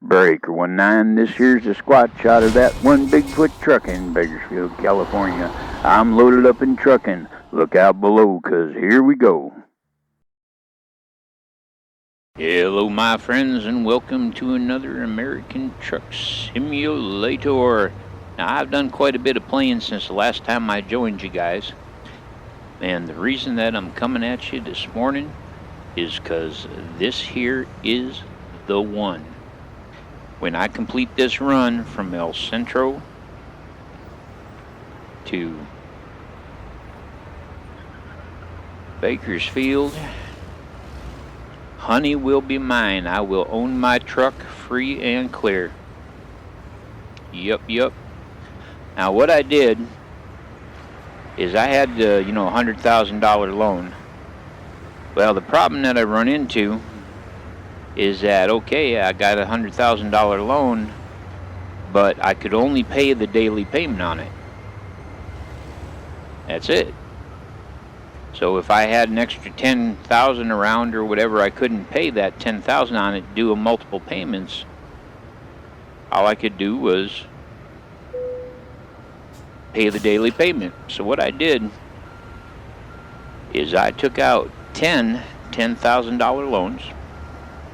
Breaker 19, this here's a squat shot of that one Bigfoot truck in Bakersfield, California. I'm loaded up in trucking. Look out below, 'cause here we go. Hello, my friends, and welcome to another American Truck Simulator. Now, I've done quite a bit of playing since the last time I joined you guys. And the reason that I'm coming at you this morning is 'cause this here is the one. When I complete this run from El Centro to Bakersfield, honey will be mine. I will own my truck free and clear. Yup. Now what I did is I had the, $100,000 loan. Well, the problem that I run into is that, okay, I got a $100,000 loan, but I could only pay the daily payment on it. That's it. So if I had an extra $10,000 around or whatever, I couldn't pay that $10,000 on it, do multiple payments. All I could do was pay the daily payment. So what I did is I took out $10,000 loans,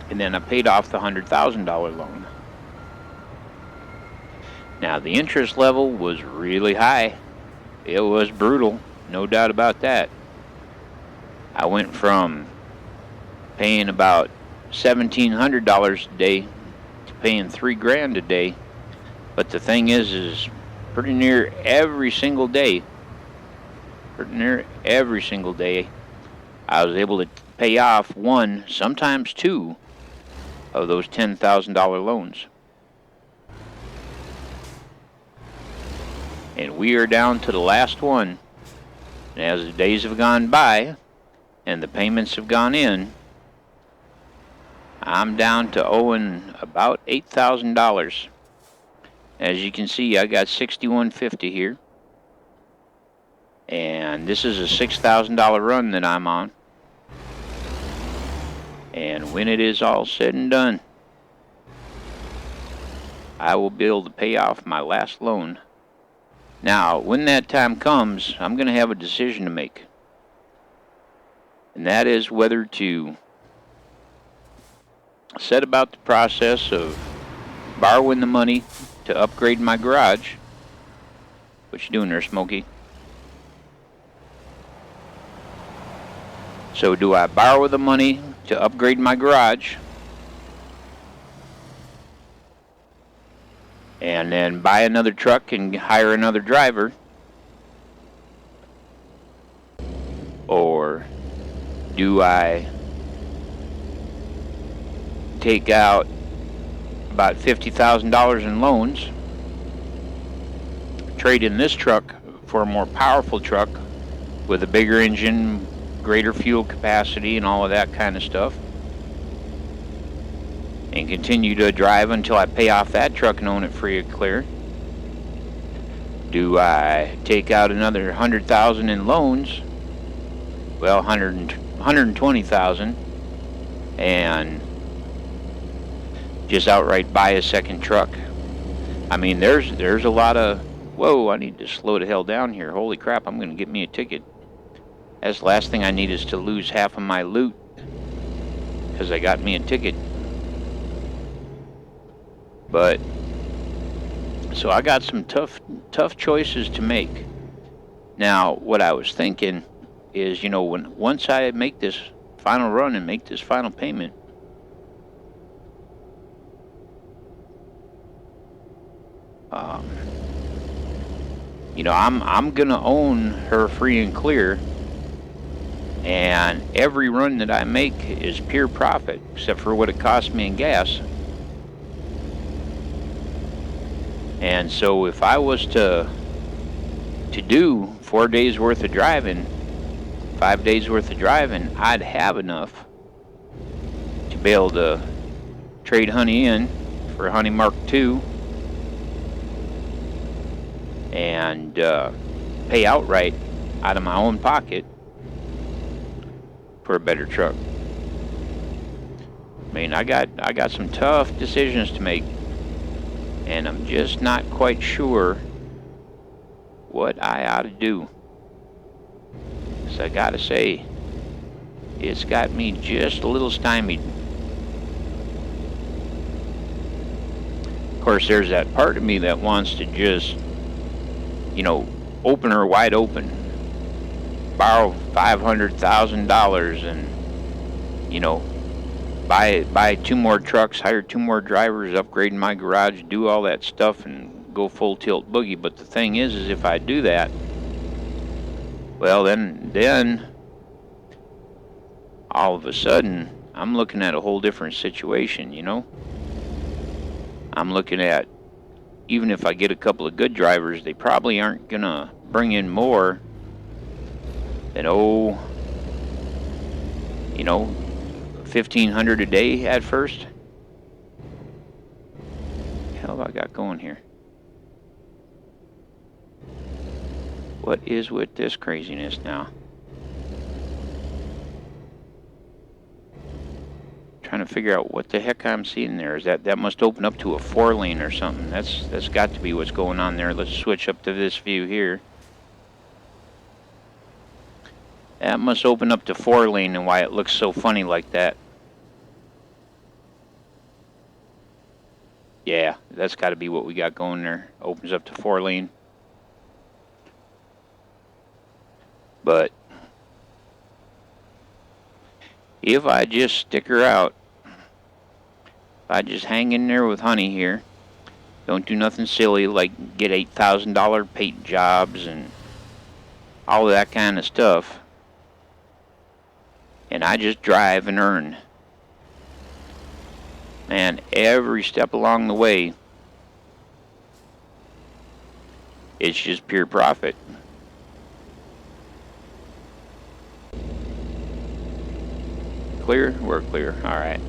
and then I paid off the $100,000 loan. Now, the interest level was really high. It was brutal, no doubt about that. I went from paying about $1,700 a day to paying $3,000 a day. But the thing is pretty near every single day, I was able to pay off one, sometimes two, of those $10,000 loans. And we are down to the last one. And as the days have gone by and the payments have gone in, I'm down to owing about $8,000. As you can see, I got $6,150 here. And this is a $6,000 run that I'm on. And when it is all said and done, I will be able to pay off my last loan. Now, when that time comes, I'm going to have a decision to make. And that is whether to set about the process of borrowing the money to upgrade my garage. What you doing there, Smokey? So do I borrow the money to upgrade my garage and then buy another truck and hire another driver? Or do I take out about $50,000 in loans, trade in this truck for a more powerful truck with a bigger engine, greater fuel capacity, and all of that kind of stuff, and continue to drive until I pay off that truck and own it free and clear? Do I take out another $100,000 in loans, well, $120,000, and just outright buy a second truck? I mean, there's a lot of, whoa, I need to slow the hell down here. Holy crap, I'm going to get me a ticket. That's the last thing I need, is to lose half of my loot because I got me a ticket. But so I got some tough choices to make. Now, what I was thinking is, once I make this final run and make this final payment, I'm gonna own her free and clear, and every run that I make is pure profit, except for what it costs me in gas. And so if I was to do 4 days worth of driving, 5 days worth of driving, I'd have enough to be able to trade Honey in for Honey Mark II and pay outright out of my own pocket for a better truck. mean, I got some tough decisions to make, and I'm just not quite sure what I ought to do. So I gotta say, it's got me just a little stymied. Of course, there's that part of me that wants to just, open her wide open, borrow $500,000, and buy 2 more trucks, hire 2 more drivers, upgrade my garage, do all that stuff, and go full tilt boogie. But the thing is if I do that, well, then all of a sudden I'm looking at a whole different situation. I'm looking at, even if I get a couple of good drivers, they probably aren't gonna bring in more than $1,500 a day at first. What the hell have I got going here? What is with this craziness now? Trying to figure out what the heck I'm seeing there. Is that must open up to a 4-lane or something? That's got to be what's going on there. Let's switch up to this view here. That must open up to 4-lane, and why it looks so funny like that. Yeah, that's got to be what we got going there. Opens up to 4-lane. But if I just stick her out, if I just hang in there with honey here, don't do nothing silly like get $8,000 paint jobs and all of that kind of stuff, and I just drive and earn, man, every step along the way, it's just pure profit. Clear? We're clear. All right.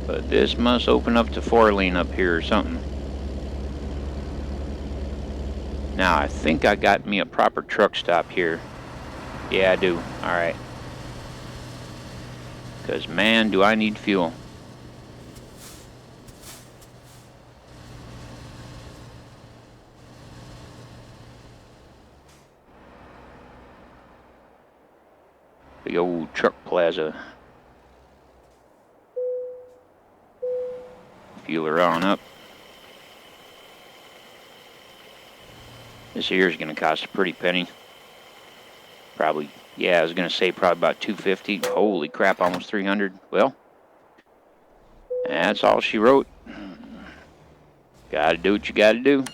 But this must open up to 4-lane up here or something. Now, I think I got me a proper truck stop here. Yeah, I do. All right. Because, man, do I need fuel. The old truck plaza. Fuel her on up. This here is going to cost a pretty penny. Probably, yeah, I was going to say probably about $250. Holy crap, almost $300. Well, that's all she wrote. Gotta do what you gotta do.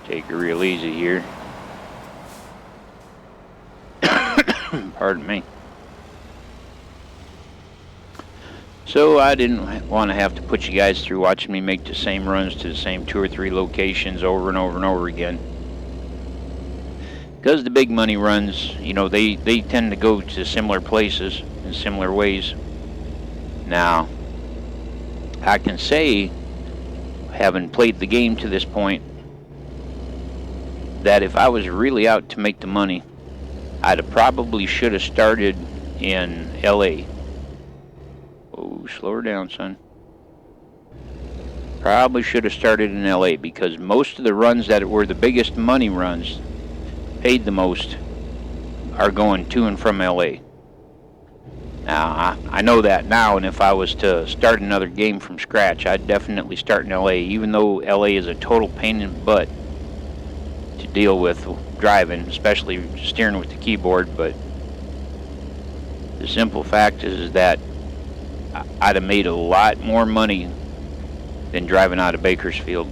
Take it real easy here. Pardon me. So I didn't want to have to put you guys through watching me make the same runs to the same 2 or 3 locations over and over and over again. Because the big money runs, they tend to go to similar places in similar ways. Now, I can say, having played the game to this point, that if I was really out to make the money, I'd have probably should have started in LA. Oh, slow her down, son. Probably should have started in LA, because most of the runs that were the biggest money runs, paid the most, are going to and from LA. Now, I know that now, and if I was to start another game from scratch, I'd definitely start in LA, even though LA is a total pain in the butt to deal with driving, especially steering with the keyboard. But the simple fact is that I'd have made a lot more money than driving out of Bakersfield.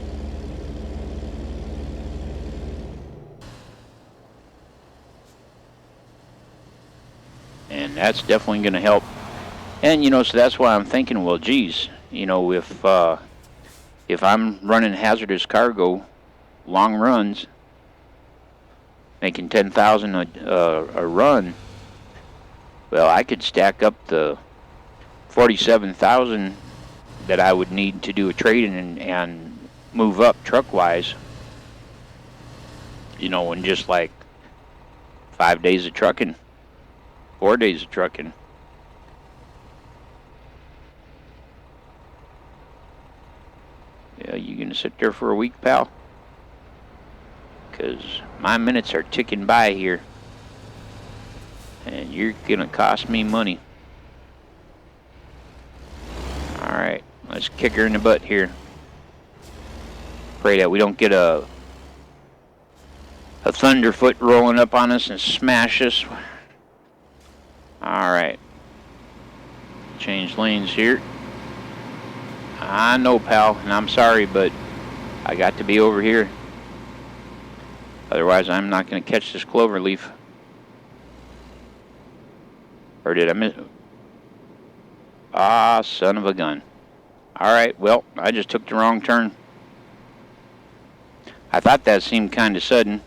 And that's definitely going to help. And so that's why I'm thinking, well, geez, if I'm running hazardous cargo, long runs, making $10,000 a run, Well, I could stack up the 47,000 that I would need to do a trade-in and move up truck-wise. You know, in just like 5 days of trucking, 4 days of trucking. Yeah, you gonna sit there for a week, pal? 'Cause my minutes are ticking by here. And you're gonna cost me money. Alright, let's kick her in the butt here. Pray that we don't get a thunderfoot rolling up on us and smash us. Alright. Change lanes here. I know, pal, and I'm sorry, but I got to be over here. Otherwise, I'm not going to catch this clover leaf. Or did I miss? Ah, son of a gun. Alright, well, I just took the wrong turn. I thought that seemed kind of sudden.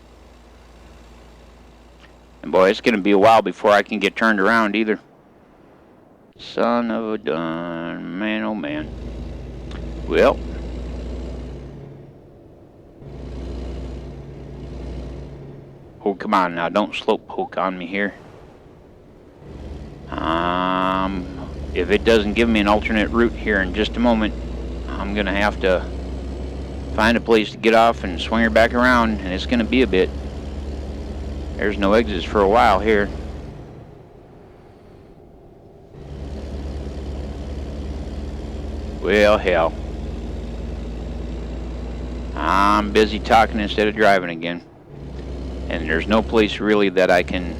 And boy, it's going to be a while before I can get turned around either. Son of a gun. Man, oh man. Well. Oh, come on now. Don't slope poke on me here. If it doesn't give me an alternate route here in just a moment, I'm going to have to find a place to get off and swing her back around, and it's going to be a bit. There's no exits for a while here. Well, hell. I'm busy talking instead of driving again. And there's no place really that I can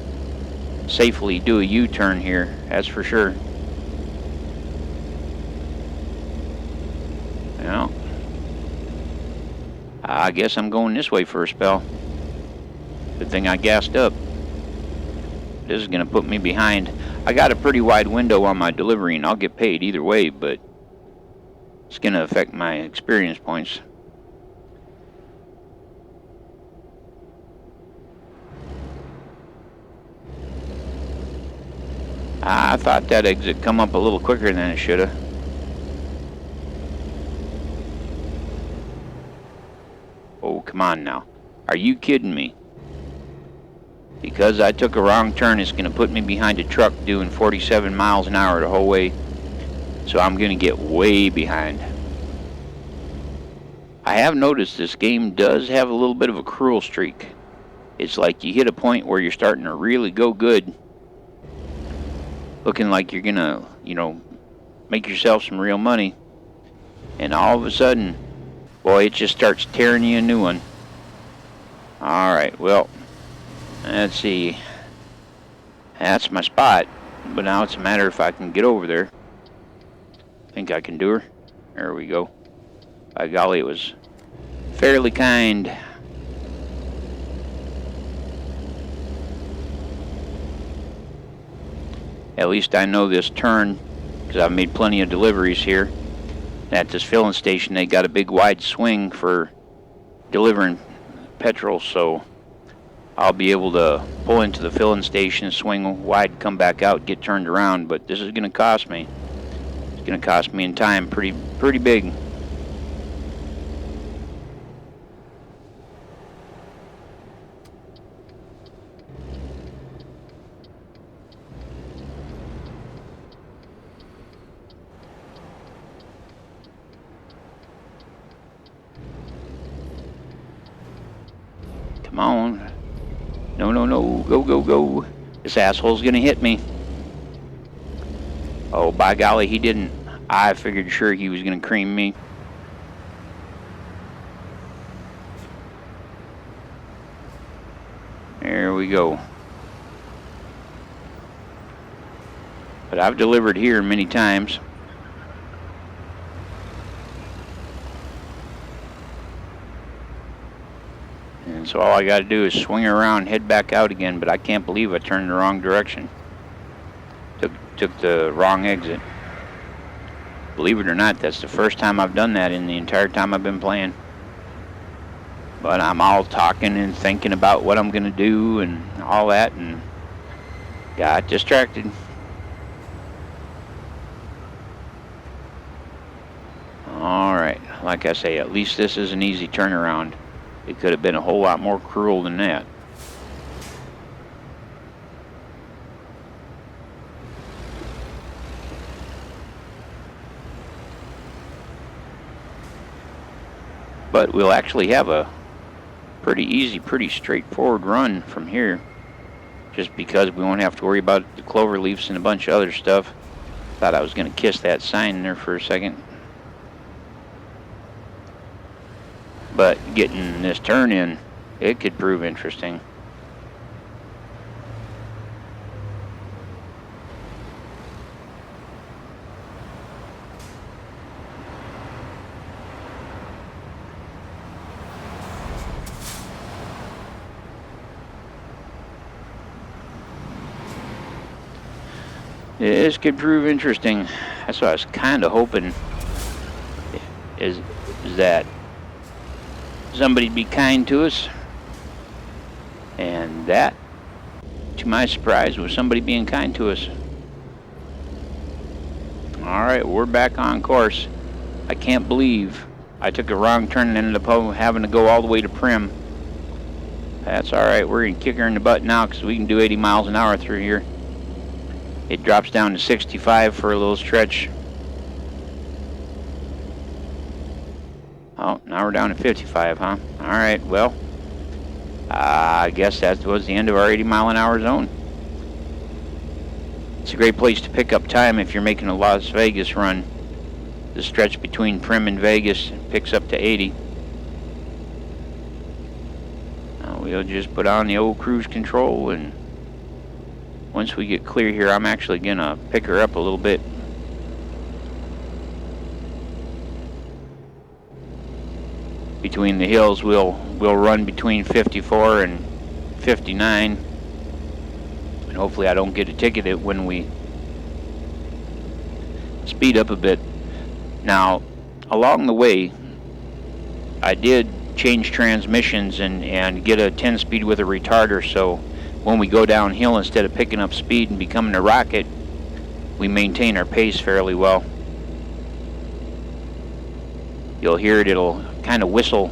safely do a U-turn here, that's for sure. Well, I guess I'm going this way for a spell. Good thing I gassed up. This is going to put me behind. I got a pretty wide window on my delivery, and I'll get paid either way, but it's going to affect my experience points. I thought that exit come up a little quicker than it should have. Oh, come on now. Are you kidding me? Because I took a wrong turn, it's going to put me behind a truck doing 47 miles an hour the whole way. So I'm going to get way behind. I have noticed this game does have a little bit of a cruel streak. It's like you hit a point where you're starting to really go good. Looking like you're going to, you know, make yourself some real money. And all of a sudden, boy, it just starts tearing you a new one. Alright, well, let's see. That's my spot. But now it's a matter if I can get over there. Think I can do her. There we go. By golly, it was fairly kind. At least I know this turn, because I've made plenty of deliveries here. At this filling station, they got a big wide swing for delivering petrol, so I'll be able to pull into the filling station, swing wide, come back out, get turned around. But this is going to cost me. It's going to cost me in time pretty big. Come on. No, no, no. Go, go, go. This asshole's gonna hit me. Oh, by golly, he didn't. I figured sure he was gonna cream me. There we go. But I've delivered here many times. And so all I got to do is swing around, head back out again, but I can't believe I turned the wrong direction. Took the wrong exit. Believe it or not, that's the first time I've done that in the entire time I've been playing. But I'm all talking and thinking about what I'm going to do and all that, and got distracted. like I say, at least this is an easy turnaround. It could have been a whole lot more cruel than that. But we'll actually have a pretty easy, pretty straightforward run from here, just because we won't have to worry about the clover leaves and a bunch of other stuff. Thought I was going to kiss that sign there for a second. But getting this turn in, it could prove interesting. This could prove interesting. That's what I was kind of hoping, is that somebody'd be kind to us. And that, to my surprise, was somebody being kind to us. Alright, we're back on course. I can't believe I took a wrong turn and ended up having to go all the way to Prim. That's alright, we're going to kick her in the butt now because we can do 80 miles an hour through here. It drops down to 65 for a little stretch. Oh, now we're down to 55, huh? Alright, well, I guess that was the end of our 80 mile an hour zone. It's a great place to pick up time if you're making a Las Vegas run. The stretch between Prim and Vegas picks up to 80. Now we'll just put on the old cruise control, and once we get clear here, I'm actually gonna pick her up a little bit. Between the hills, we'll run between 54 and 59, and hopefully I don't get a ticket when we speed up a bit. Now, along the way, I did change transmissions and get a 10-speed with a retarder, so when we go downhill, instead of picking up speed and becoming a rocket, we maintain our pace fairly well. You'll hear it, it'll kind of whistle.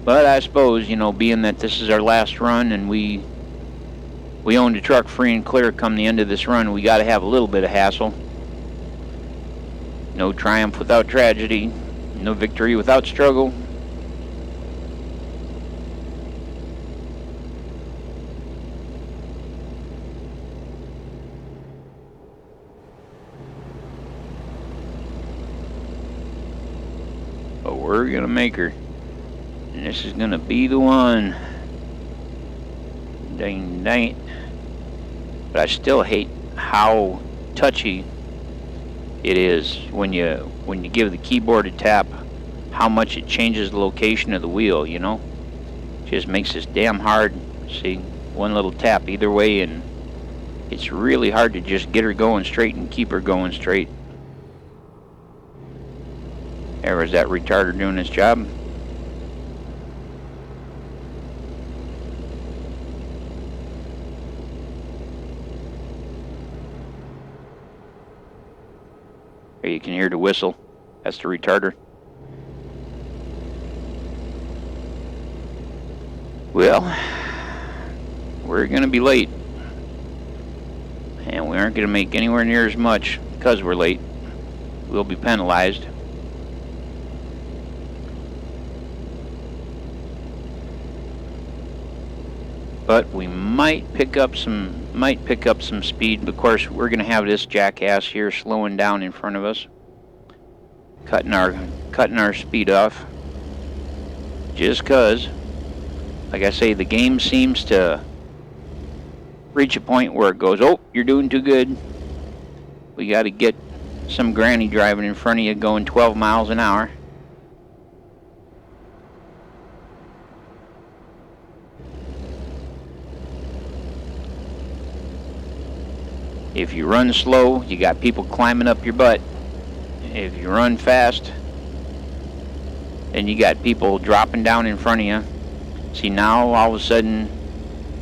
But I suppose, you know, being that this is our last run and we own the truck free and clear come the end of this run, we got to have a little bit of hassle. No triumph without tragedy. No victory without struggle. But we're gonna make her. And this is gonna be the one. Dang it. But I still hate how touchy it is when you give the keyboard a tap, how much it changes the location of the wheel, you know? Just makes this damn hard. See, one little tap either way, and it's really hard to just get her going straight and keep her going straight. There was that retarder doing its job. There you can hear the whistle. That's the retarder. Well, we're going to be late. And we aren't going to make anywhere near as much because we're late. We'll be penalized. But we might pick up some speed. Of course, we're going to have this jackass here slowing down in front of us, cutting our speed off. Just 'cause, like I say, the game seems to reach a point where it goes, oh, you're doing too good. We got to get some granny driving in front of you going 12 miles an hour. If you run slow, you got people climbing up your butt. If you run fast, then you got people dropping down in front of you. See, now all of a sudden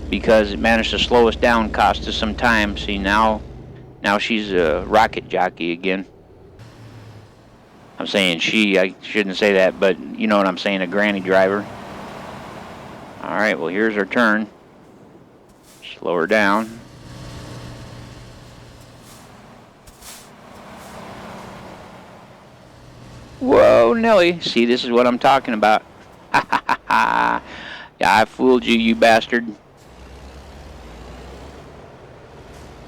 because it managed to slow us down, cost us some time. See, now she's a rocket jockey again. I'm saying she, I shouldn't say that, but you know what I'm saying, a granny driver. Alright, well here's our turn. Slow her down. Whoa, Nelly. See, this is what I'm talking about. Ha ha ha ha. Yeah, I fooled you, you bastard.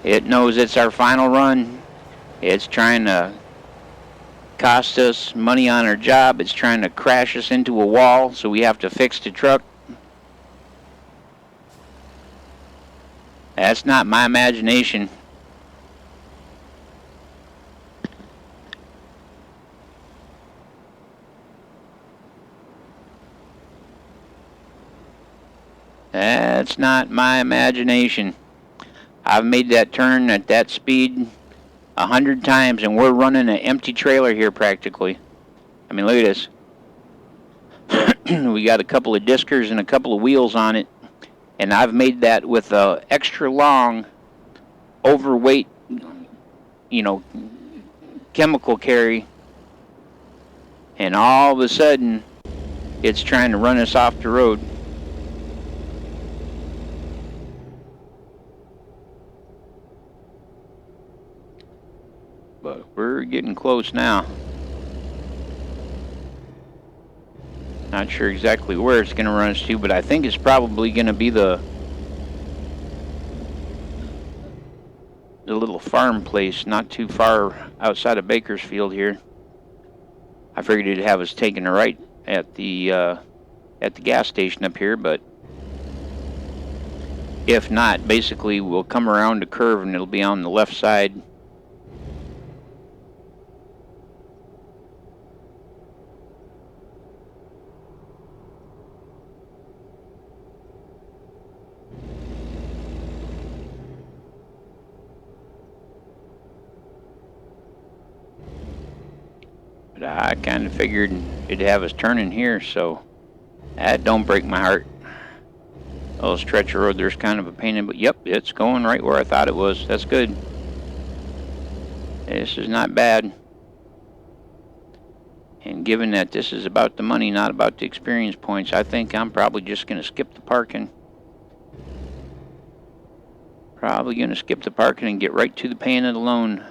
It knows it's our final run. It's trying to cost us money on our job. It's trying to crash us into a wall, so we have to fix the truck. That's not my imagination. That's not my imagination. I've made that turn at that speed 100 times, and we're running an empty trailer here practically. I mean, look at this. We got a couple of diskers and a couple of wheels on it, and I've made that with a extra long, overweight, you know, chemical carry, and all of a sudden, it's trying to run us off the road. But we're getting close now. Not sure exactly where it's going to run us to, but I think it's probably going to be the little farm place not too far outside of Bakersfield here. I figured it'd have us taking a right at the gas station up here, but if not, basically we'll come around the curve and it'll be on the left side. But I kind of figured it'd have us turning here, so that don't break my heart. Oh, stretch of road, there's kind of a pain in, but yep, it's going right where I thought it was. That's good. This is not bad. And given that this is about the money, not about the experience points, I think I'm probably just going to skip the parking. Probably going to skip the parking and get right to the paying of the loan.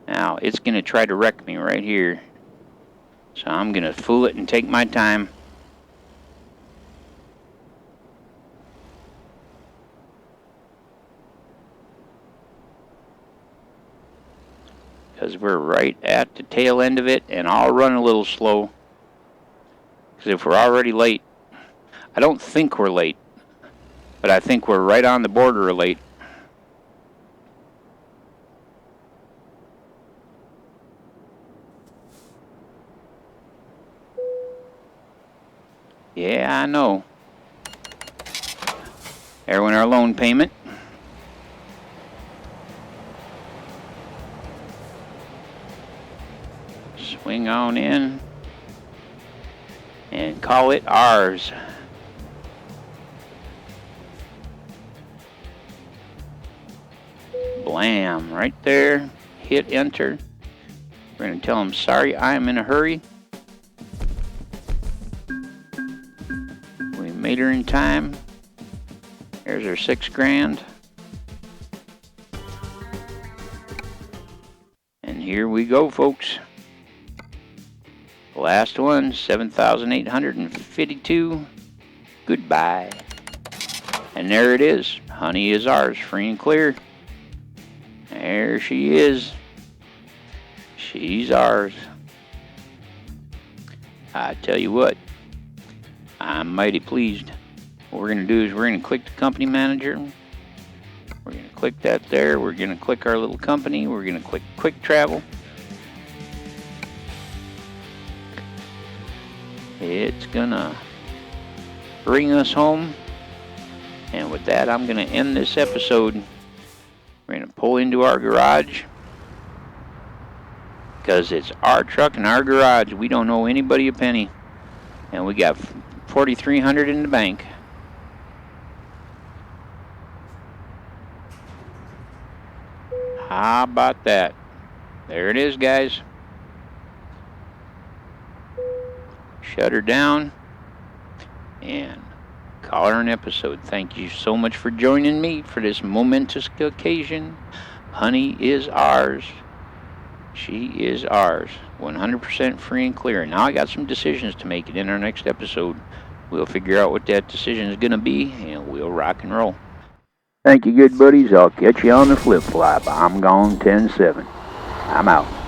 Now, it's going to try to wreck me right here. So I'm going to fool it and take my time. Because we're right at the tail end of it, and I'll run a little slow. Because if we're already late, I don't think we're late, but I think we're right on the border of late. Yeah, I know. There went our loan payment. Swing on in and call it ours. Blam, right there. Hit enter. We're going to tell them, sorry, I am in a hurry. We made her in time. There's our $6,000. And here we go, folks. Last one, 7,852. Goodbye. And there it is. Honey is ours, free and clear. There she is. She's ours. I tell you what, I'm mighty pleased. What we're going to do is we're going to click the company manager. We're going to click that there. We're going to click our little company. We're going to click quick travel. It's gonna bring us home. And with that, I'm gonna end this episode. We're gonna pull into our garage because it's our truck and our garage. We don't owe anybody a penny, and we got $4,300 in the bank. How about that? There it is, guys. Shut her down and call her an episode. Thank you so much for joining me for this momentous occasion. Honey is ours. She is ours. 100% free and clear. Now I got some decisions to make. In our next episode, we'll figure out what that decision is going to be, and we'll rock and roll. Thank you, good buddies. I'll catch you on the flip flop. I'm gone 10-7. I'm out.